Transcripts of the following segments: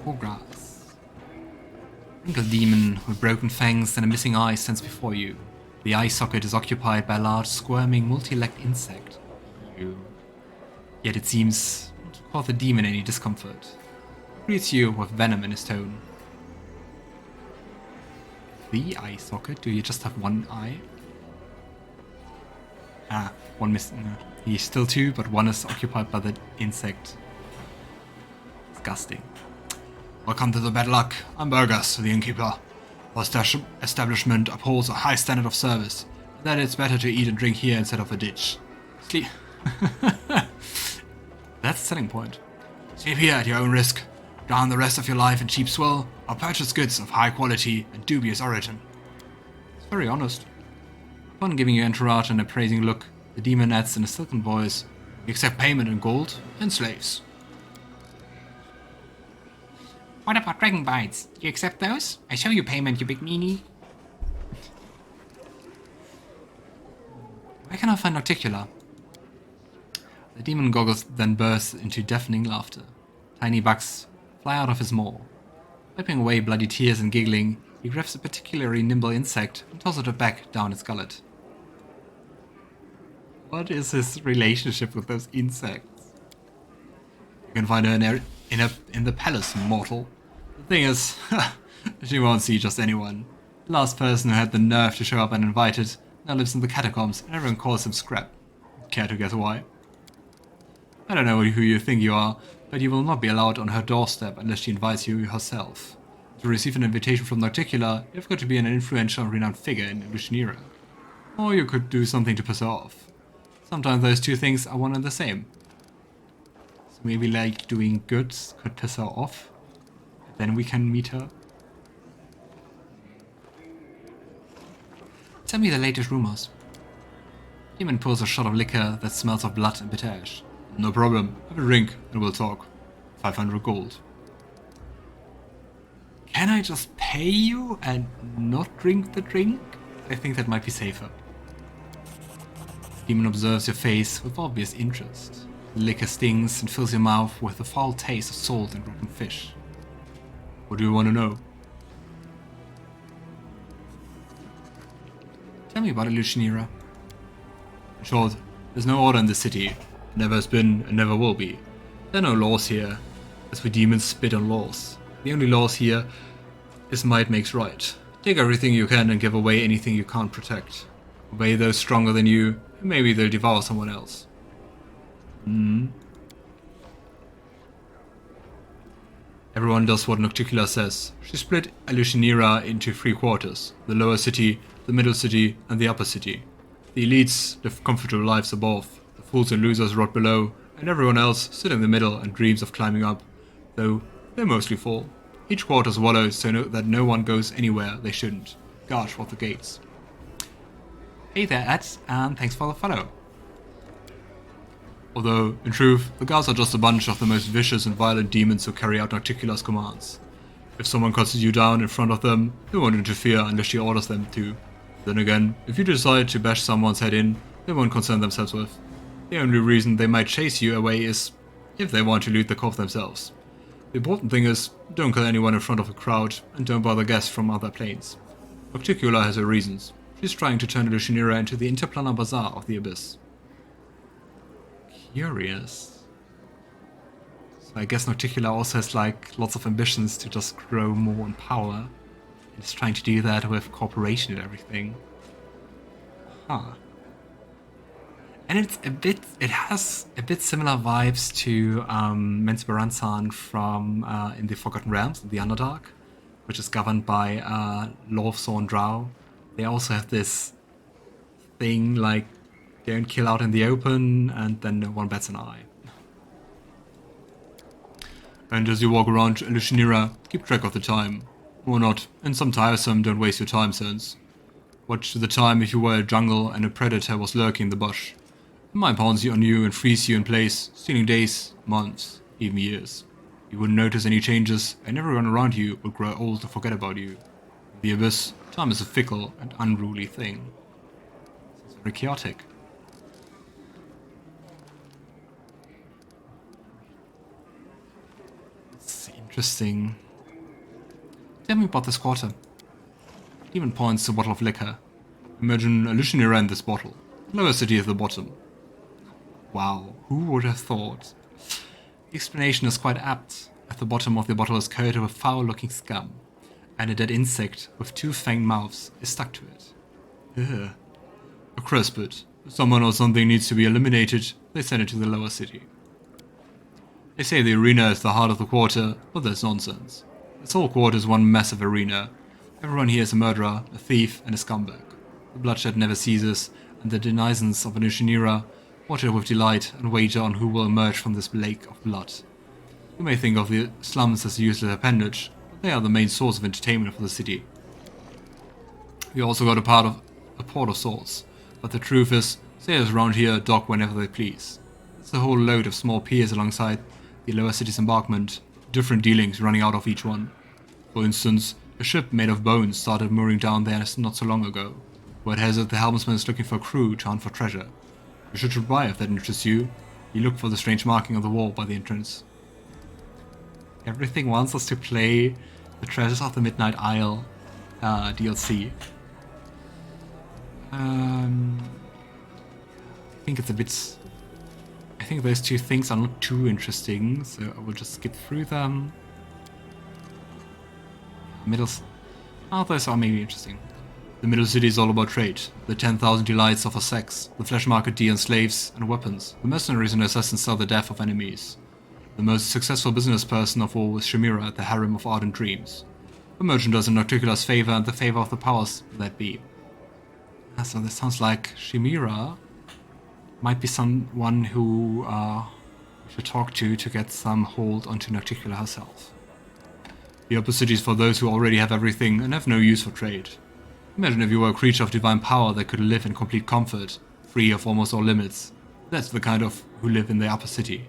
poor grass. A wrinkled demon with broken fangs and a missing eye stands before you. The eye socket is occupied by a large, squirming, multi-legged insect. Yet it seems not to cause the demon any discomfort. He greets you with venom in his tone. The eye socket? Do you just have one eye? Ah, one missing. No. He's still two, but one is occupied by the insect. Disgusting. Welcome to the bad luck. I'm Burgess, the innkeeper. Our establishment upholds a high standard of service, and that it's better to eat and drink here instead of a ditch. Sleep. That's a selling point. Sleep here at your own risk. Drown the rest of your life in cheap swill, or purchase goods of high quality and dubious origin. It's very honest. Upon giving you entourage and a praising look, the demon adds in a silken voice, "We accept payment in gold and slaves." What about dragon bites? Do you accept those? I show you payment, you big meanie. Where can I find Nocticula? The demon goggles then bursts into deafening laughter. Tiny bugs fly out of his maw. Wiping away bloody tears and giggling, he grabs a particularly nimble insect and tosses it back down its gullet. What is his relationship with those insects? You can find her in the palace, mortal. The thing is, she won't see just anyone. The last person who had the nerve to show up uninvited now lives in the catacombs and everyone calls him Scrap. Care to guess why? I don't know who you think you are, but you will not be allowed on her doorstep unless she invites you herself. To receive an invitation from Nocticula, you've got to be an influential and renowned figure in Alushinyrra. Or you could do something to piss her off. Sometimes those two things are one and the same. So maybe like doing good could piss her off. Then we can meet her. Tell me the latest rumors. Demon pours a shot of liquor that smells of blood and bitter ash. No problem. Have a drink and we'll talk. 500 gold. Can I just pay you and not drink the drink? I think that might be safer. Demon observes your face with obvious interest. The liquor stings and fills your mouth with the foul taste of salt and rotten fish. What do you want to know? Tell me about Alushinyrra. In short, there's no order in the city. Never has been and never will be. There are no laws here, as we demons spit on laws. The only laws here is might makes right. Take everything you can and give away anything you can't protect. Obey those stronger than you, and maybe they'll devour someone else. Everyone does what Nocticula says. She split Alushinyrra into 3 quarters. The lower city, the middle city, and the upper city. The elites live comfortable lives above. The fools and losers rot below, and everyone else sit in the middle and dreams of climbing up, though they mostly fall. Each quarter is wallowed so that no one goes anywhere they shouldn't. Gosh, what the gates. Hey there, Ed, and thanks for the follow. Although, in truth, the guards are just a bunch of the most vicious and violent demons who carry out Nocticula's commands. If someone cusses you down in front of them, they won't interfere unless she orders them to. Then again, if you decide to bash someone's head in, they won't concern themselves with. The only reason they might chase you away is if they want to loot the corpse themselves. The important thing is, don't kill anyone in front of a crowd, and don't bother guests from other planes. Nocticula has her reasons. She's trying to turn Alushinyrra into the interplanar bazaar of the Abyss. Curious. So I guess Nocticula also has like lots of ambitions to just grow more in power. And is trying to do that with cooperation and everything. Huh. And it has a bit similar vibes to Mensperanzan from in the Forgotten Realms, in the Underdark, which is governed by Law of Thorn Drow. They also have this thing like don't kill out in the open, and then no one bats an eye. And as you walk around Alushinyrra, keep track of the time. Or not, and some tiresome, don't waste your time, sons. Watch the time if you were a jungle and a predator was lurking in the bush. It might pounce on you and freeze you in place, stealing days, months, even years. You wouldn't notice any changes, and everyone around you would grow old and forget about you. In the Abyss, time is a fickle and unruly thing. It's very chaotic. It's Interesting. Tell me about this quarter. Demon points to a bottle of liquor. Imagine Alushinyrra in this bottle. Lower city at the bottom. Wow, who would have thought? The explanation is quite apt. At the bottom of the bottle is coated with foul-looking scum, and a dead insect with 2 fanged mouths is stuck to it. Ugh. A crespit. If someone or something needs to be eliminated, they send it to the lower city. They say the arena is the heart of the quarter, but that's nonsense. This whole quarter is one massive arena. Everyone here is a murderer, a thief, and a scumbag. The bloodshed never ceases, and the denizens of Alushinyrra watch it with delight and wager on who will emerge from this lake of blood. You may think of the slums as a useless appendage, but they are the main source of entertainment for the city. We also got a port of sorts, but the truth is, sailors around here dock whenever they please. It's a whole load of small piers alongside the lower city's embankment, different dealings running out of each one. For instance, a ship made of bones started mooring down there not so long ago. Word has it the helmsman is looking for a crew to hunt for treasure. You should try if that interests you. You look for the strange marking on the wall by the entrance. Everything wants us to play the Treasures of the Midnight Isle DLC. I think it's a bit... I think those 2 things are not too interesting, so I will just skip through them. Those are maybe interesting. The middle city is all about trade. The 10,000 delights offer sex. The flesh market deals slaves and weapons. The mercenaries and assassins sell the death of enemies. The most successful business person of all was Chimera at the harem of ardent dreams. The merchant does in Nocticula's favor and the favor of the powers that be. So this sounds like Chimera might be someone who we should talk to get some hold onto Nocticula herself. The upper city is for those who already have everything and have no use for trade. Imagine if you were a creature of divine power that could live in complete comfort, free of almost all limits. That's the kind of who live in the upper city.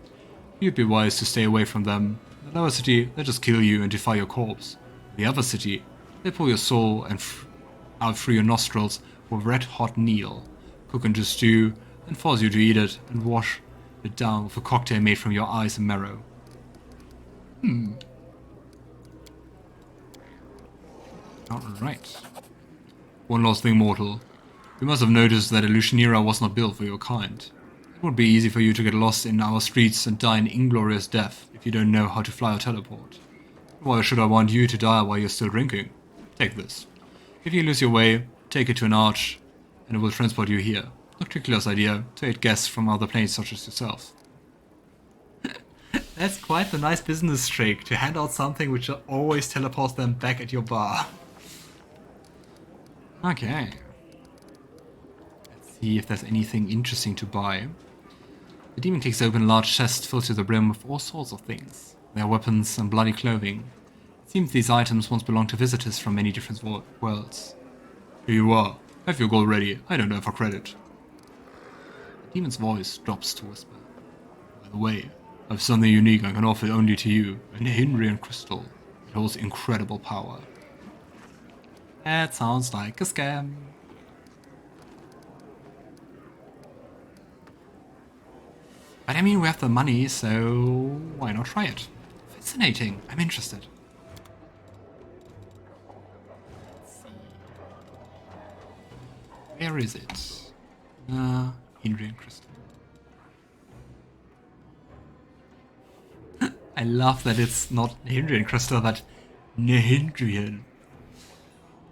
You'd be wise to stay away from them. In the lower city, they just kill you and defy your corpse. In the upper city, they pull your soul and out through your nostrils with red-hot meal, cook into stew, and force you to eat it and wash it down with a cocktail made from your eyes and marrow. Alright. One last thing, mortal. You must have noticed that Alushinyrra was not built for your kind. It would be easy for you to get lost in our streets and die an inglorious death if you don't know how to fly or teleport. Why should I want you to die while you're still drinking? Take this. If you lose your way, take it to an arch, and it will transport you here. Nocticula's idea, to aid guests from other planes such as yourself. That's quite the nice business trick, to hand out something which always teleports them back at your bar. Okay. Let's see if there's anything interesting to buy. The demon kicks open a large chest filled to the brim with all sorts of things. There are weapons and bloody clothing. It seems these items once belonged to visitors from many different worlds. Here you are. Have your gold ready. I don't know for credit. The demon's voice drops to whisper. By the way, I have something unique I can offer only to you. A Nehindrian crystal. It holds incredible power. That sounds like a scam. But I mean, we have the money, so why not try it? Fascinating. I'm interested. Let's see. Where is it? Nehindrian crystal. I love that it's not Nehindrian crystal, but Nehindrian.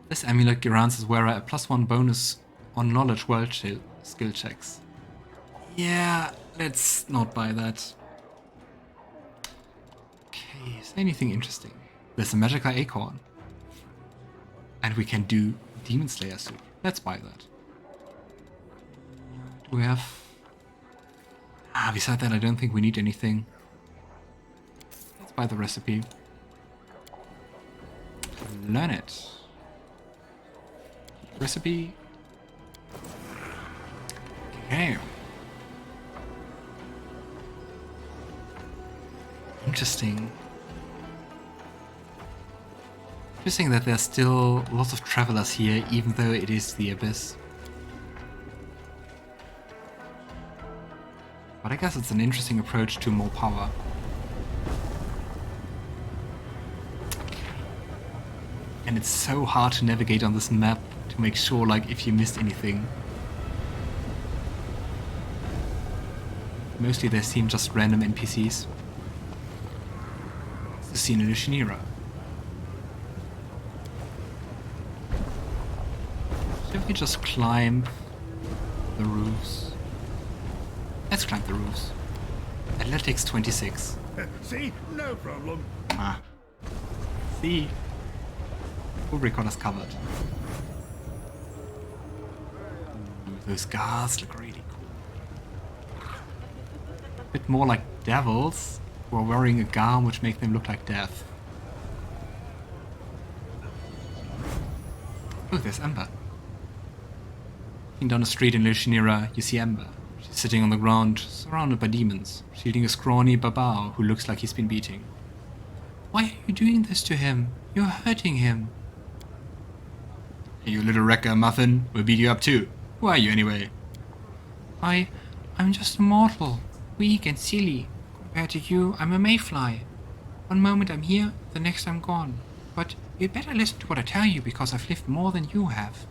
This amulet grants its wearer a +1 bonus on knowledge world skill checks. Yeah, let's not buy that. Okay, is there anything interesting? There's a magical acorn. And we can do Demon Slayer soup. Let's buy that. Do we have... beside that I don't think we need anything. Let's buy the recipe. Learn it. Recipe. Okay. Interesting. Interesting that there's still lots of travelers here, even though it is the Abyss. But I guess it's an interesting approach to more power. And it's so hard to navigate on this map to make sure, like, if you missed anything. Mostly they seem just random NPCs. It's the scene in Alushinyrra. Should we just climb the roofs? Let's climb the roofs. Athletics 26. See? No problem. Ah. See? Ulbrig got us covered. Ooh, those guards look really cool. A bit more like devils who are wearing a gown which makes them look like death. Oh, there's Ember. Looking down the street in Alushinyrra, you see Ember. She's sitting on the ground, surrounded by demons, shielding a scrawny barbaro who looks like he's been beating. Why are you doing this to him? You're hurting him. Hey, you little wrecker muffin, we'll beat you up too. Who are you anyway? I'm just a mortal, weak and silly. Compared to you, I'm a mayfly. One moment I'm here, the next I'm gone. But you'd better listen to what I tell you, because I've lived more than you have.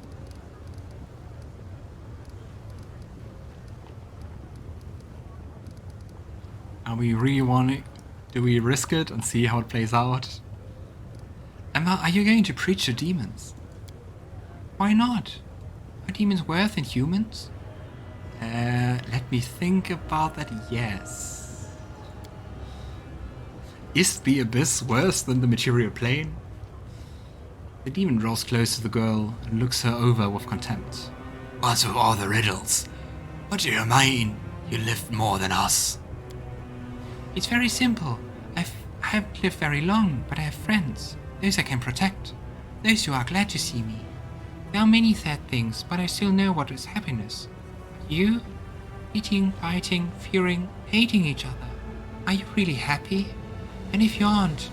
Are we really do we risk it and see how it plays out? Emma, are you going to preach to demons? Why not? Are demons worse than humans? Let me think about that, yes. Is the abyss worse than the material plane? The demon draws close to the girl and looks her over with contempt. What of all the riddles? What do you mean? You lived more than us. It's very simple. I haven't lived very long, but I have friends. Those I can protect. Those who are glad to see me. There are many sad things, but I still know what is happiness. You? Eating, biting, fearing, hating each other. Are you really happy? And if you aren't,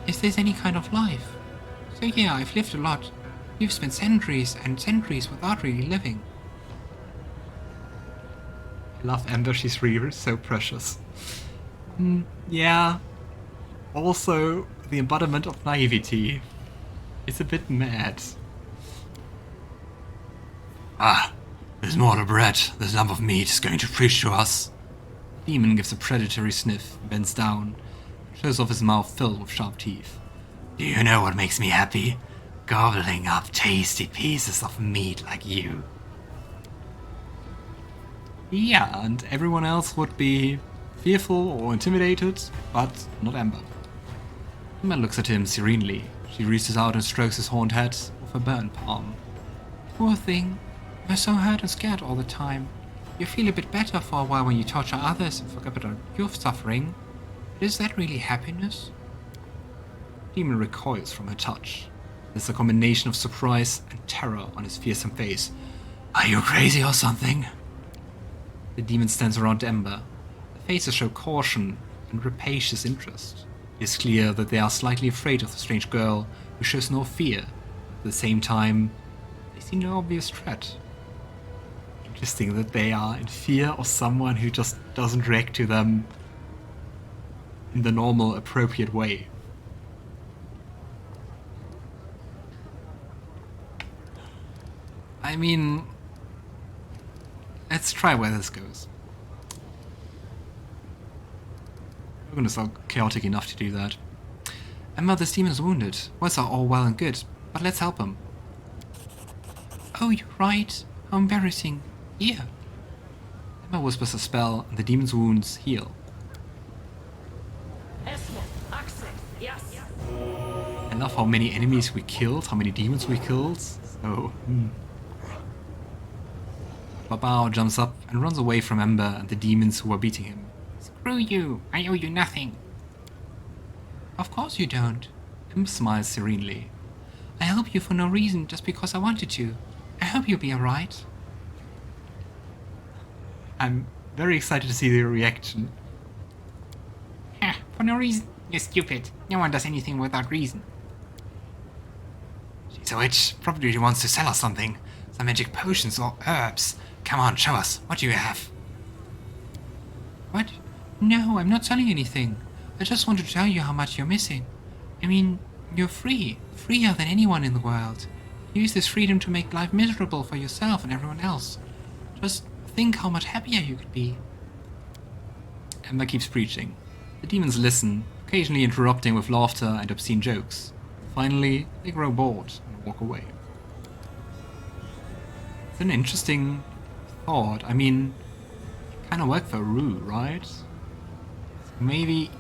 is this any kind of life? So yeah, I've lived a lot. You've spent centuries and centuries without really living. I love Ember, she's really so precious. Yeah. Also, the embodiment of naivety. It's a bit mad. Ah, this mortal bread, this lump of meat is going to preach to us. The demon gives a predatory sniff, bends down, shows off his mouth filled with sharp teeth. Do you know what makes me happy? Gobbling up tasty pieces of meat like you. Yeah, and everyone else would be fearful or intimidated, but not Ember. Ember looks at him serenely. She reaches out and strokes his horned head with her burnt palm. Poor thing. You're so hurt and scared all the time. You feel a bit better for a while when you torture others and forget about your suffering. But is that really happiness? The demon recoils from her touch. There's a combination of surprise and terror on his fearsome face. Are you crazy or something? The demon stands around Ember. The faces show caution and rapacious interest. It is clear that they are slightly afraid of the strange girl, who shows no fear. At the same time, they see no obvious threat. Interesting that they are in fear of someone who just doesn't react to them in the normal, appropriate way. I mean, let's try where this goes. We're gonna sound chaotic enough to do that. Emma, this demon's wounded. Words are all well and good, but let's help him. Oh, you're right. How embarrassing. Here. Emma whispers a spell, and the demon's wounds heal. I love how many enemies we killed, how many demons we killed. So, Babao jumps up and runs away from Ember and the demons who are beating him. Screw you! I owe you nothing! Of course you don't. Ember smiles serenely. I help you for no reason, just because I wanted to. I hope you'll be alright. I'm very excited to see the reaction. For no reason? You're stupid. No one does anything without reason. She's a witch. Probably she wants to sell us something. Some magic potions or herbs. Come on, show us. What do you have? What? No, I'm not selling anything. I just wanted to tell you how much you're missing. I mean, You're free, freer than anyone in the world. Use this freedom to make life miserable for yourself and everyone else. Just think how much happier you could be. Ember keeps preaching. The demons listen, occasionally interrupting with laughter and obscene jokes. Finally, they grow bored and walk away. It's an interesting thought. I mean, it kind of worked for Rue, right? So maybe,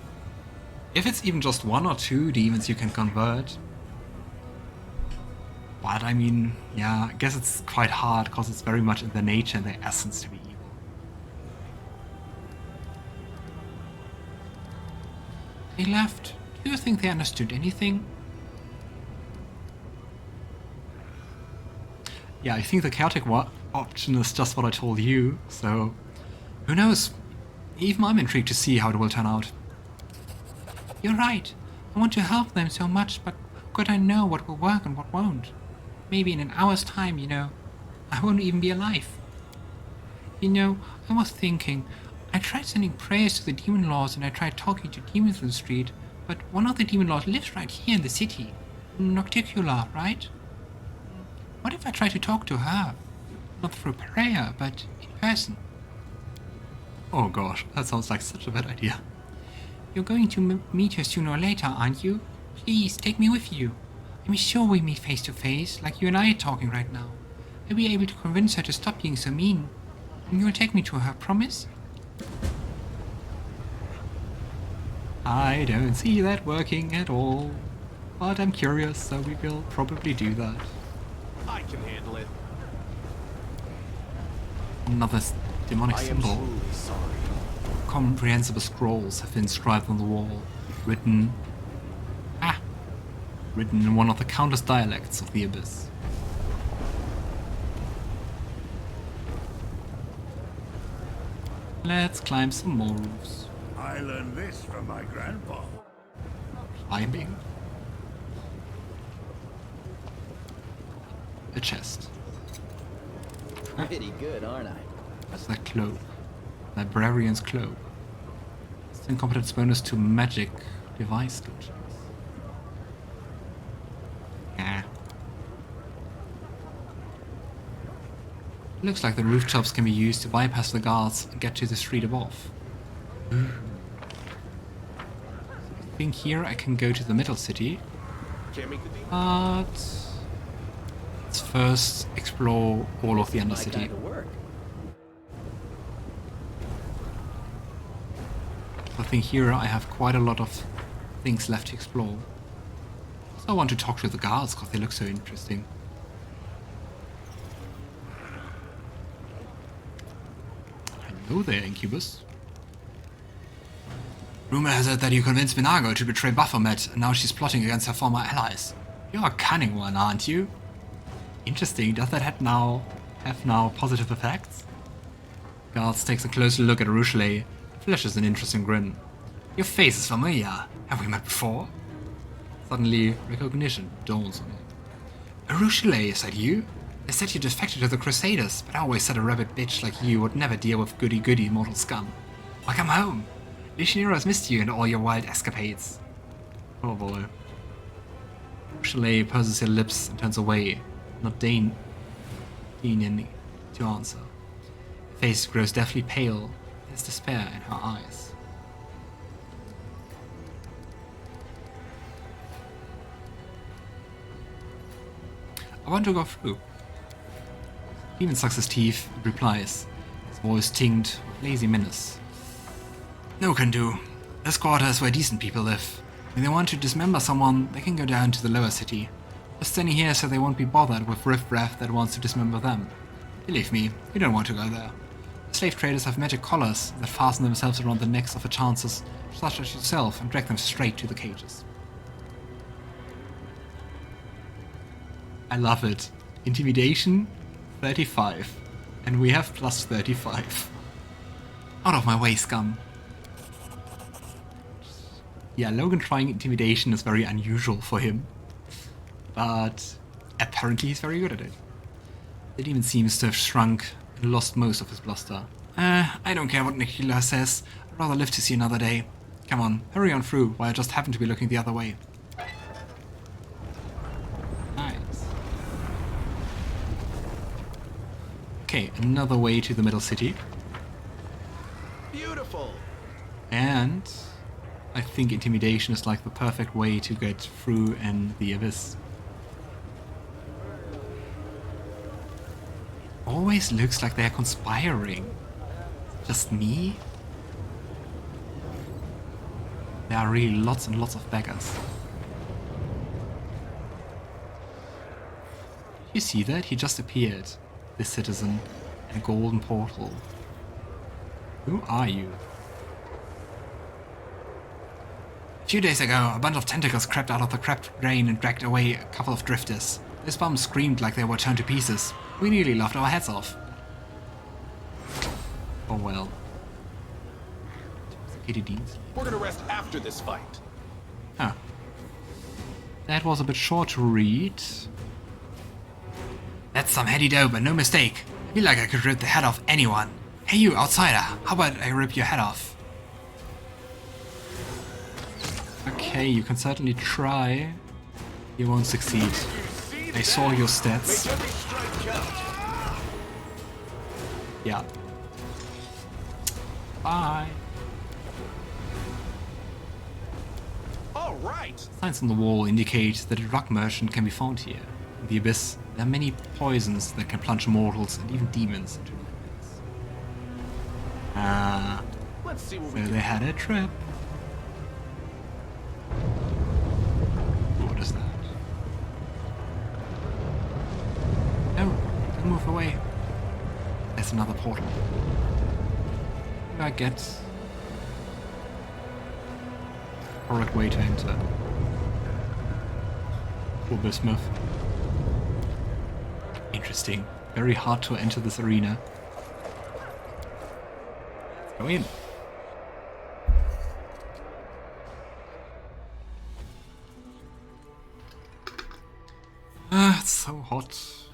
if it's even just 1 or 2 demons you can convert. But I mean, yeah, I guess it's quite hard because it's very much in their nature and their essence to be evil. They left. Do you think they understood anything? Yeah, I think the chaotic option is just what I told you, so who knows? Even I'm intrigued to see how it will turn out. You're right. I want to help them so much, but how could I know what will work and what won't? Maybe in an hour's time, I won't even be alive. I was thinking, I tried sending prayers to the demon lords and I tried talking to demons in the street, but one of the demon lords lives right here in the city. Nocticula, right? What if I try to talk to her? Not through prayer, but in person. Oh gosh, that sounds like such a bad idea. You're going to meet her sooner or later, aren't you? Please, take me with you. I'm sure we meet face to face, like you and I are talking right now. I'll be able to convince her to stop being so mean. And you'll take me to her, promise? I don't see that working at all. But I'm curious, so we will probably do that. I can handle it. Another demonic I am symbol. truly sorry. Comprehensible scrolls have been inscribed on the wall, written in one of the countless dialects of the Abyss. Let's climb some more roofs. I learned this from my grandpa. Climbing. A chest. Pretty good, aren't I? That's that cloak. Librarian's cloak. It's an incompetence bonus to magic device skill checks. Yeah. Looks like the rooftops can be used to bypass the guards and get to the street above. I think here I can go to the middle city, Can't make the deal. but let's first explore all of the My Undercity. kind of work. I think here I have quite a lot of things left to explore. Also, I want to talk to the guards because they look so interesting. Hello there, Incubus. Rumor has it that you convinced Minago to betray Baphomet, and now she's plotting against her former allies. You're a cunning one, aren't you? Interesting. Does that have now positive effects? Guards takes a closer look at Rushleigh. Flashes an interesting grin. Your face is familiar. Have we met before? Suddenly, recognition dawns on him. Rushleigh, is that you? They said you defected to the Crusaders, but I always said a rabid bitch like you would never deal with goody-goody mortal scum. Welcome home. Alushinyrra has missed you and all your wild escapades. Oh boy. Rushleigh purses her lips and turns away, not deigning to answer. Her face grows deathly pale. There's despair in her eyes. I want to go through. Demon sucks his teeth and replies, his voice tinged with lazy menace. No can do. This quarter is where decent people live. When they want to dismember someone, they can go down to the lower city. They're standing here so they won't be bothered with riff-raff that wants to dismember them. Believe me, you don't want to go there. The slave traders have magic collars that fasten themselves around the necks of the chances, such as yourself, and drag them straight to the cages. I love it. Intimidation, 35. And we have plus 35. Out of my way, scum. Yeah, Logan trying intimidation is very unusual for him. But apparently he's very good at it. The demon seems to have shrunk and lost most of his bluster. I don't care what Nocticula says. I'd rather live to see another day. Come on, hurry on through while I just happen to be looking the other way. Okay, another way to the middle city. Beautiful. And I think intimidation is like the perfect way to get through in the abyss. Always looks like they're conspiring. Just me? There are really lots and lots of beggars. You see that? He just appeared, this citizen, in a golden portal. Who are you? A few days ago, a bunch of tentacles crept out of the cracked grain and dragged away a couple of drifters. This bum screamed like they were torn to pieces. We nearly laughed our heads off. Oh well. We're gonna rest after this fight. Huh. That was a bit short to read. That's some heady dough, but no mistake. I feel like I could rip the head off anyone. Hey you, outsider, how about I rip your head off? Okay, you can certainly try. You won't succeed. I saw your stats. Yeah. Bye. All right. Signs on the wall indicate that a drug merchant can be found here. In the abyss, there are many poisons that can plunge mortals and even demons into nightmares. Ah, Let's see what so we can they had a trap. What is that? No, don't move away. There's another portal. I get correct way to enter. Cool bismuth. Interesting. Very hard to enter this arena. Let's go in. Ah, it's so hot.